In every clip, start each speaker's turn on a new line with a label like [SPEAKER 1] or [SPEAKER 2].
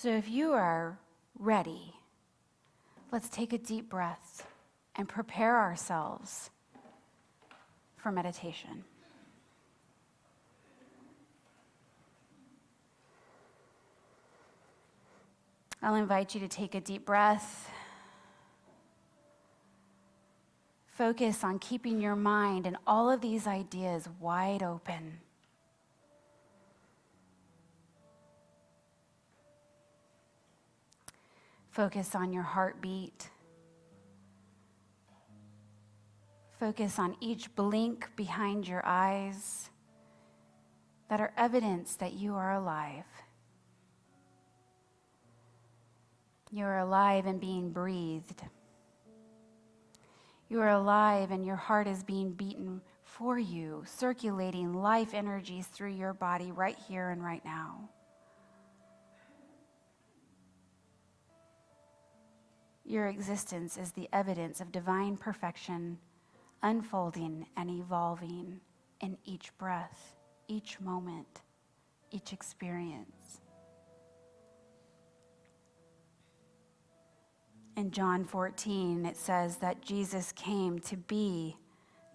[SPEAKER 1] So if you are ready, let's take a deep breath and prepare ourselves for meditation. I'll invite you to take a deep breath. Focus on keeping your mind and all of these ideas wide open. Focus on your heartbeat. Focus on each blink behind your eyes that are evidence that you are alive. You are alive and being breathed. You are alive and your heart is being beaten for you, circulating life energies through your body right here and right now. Your existence is the evidence of divine perfection, unfolding and evolving in each breath, each moment, each experience. In John 14, it says that Jesus came to be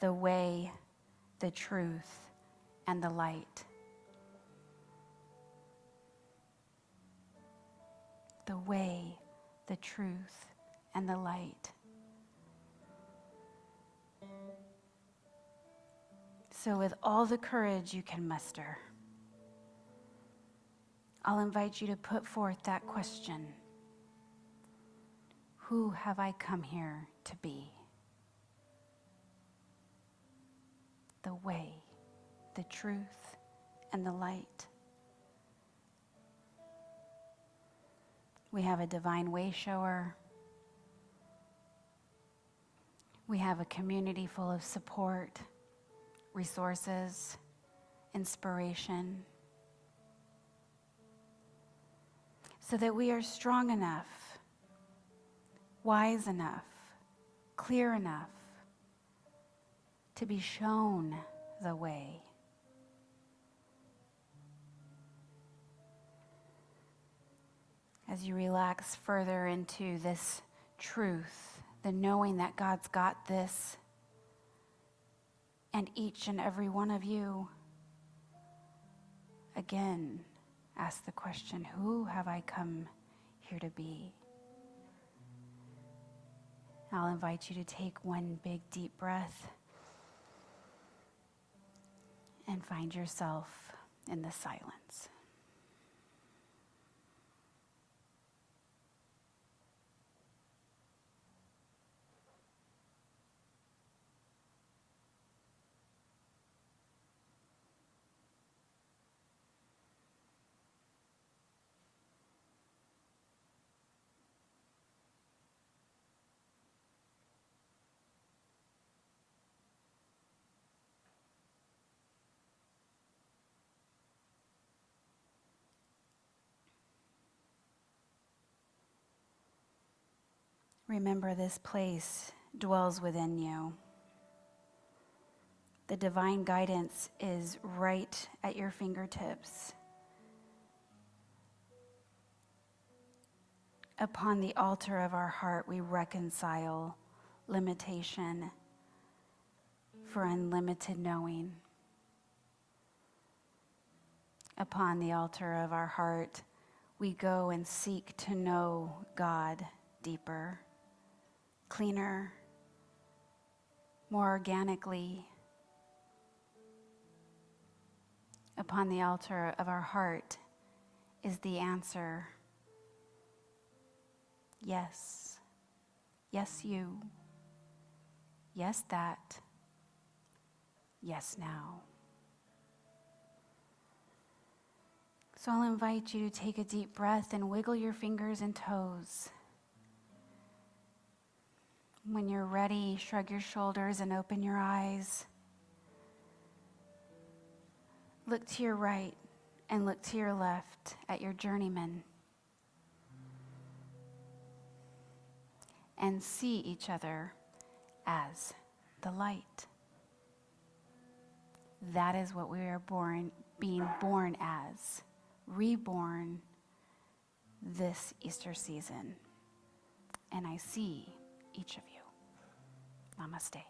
[SPEAKER 1] the way, the truth, and the light. The way, the truth, and the light. So with all the courage you can muster, I'll invite you to put forth that question. Who have I come here to be? The way, the truth, and the light. We have a divine way shower. We have a community full of support, resources, inspiration, so that we are strong enough, wise enough, clear enough to be shown the way. As you relax further into this truth, the knowing that God's got this, and each and every one of you, again, ask the question, who have I come here to be? I'll invite you to take one big deep breath and find yourself in the silence. Remember, this place dwells within you. The divine guidance is right at your fingertips. Upon the altar of our heart, we reconcile limitation for unlimited knowing. Upon the altar of our heart, we go and seek to know God deeper, cleaner, more organically. Upon the altar of our heart is the answer. Yes. Yes, you. Yes, that. Yes, now. So I'll invite you to take a deep breath and wiggle your fingers and toes. When you're ready, shrug your shoulders and open your eyes. Look to your right and look to your left at your journeyman. And see each other as the light. That is what we are being born as, reborn. this Easter season. And I see each of you. Namaste.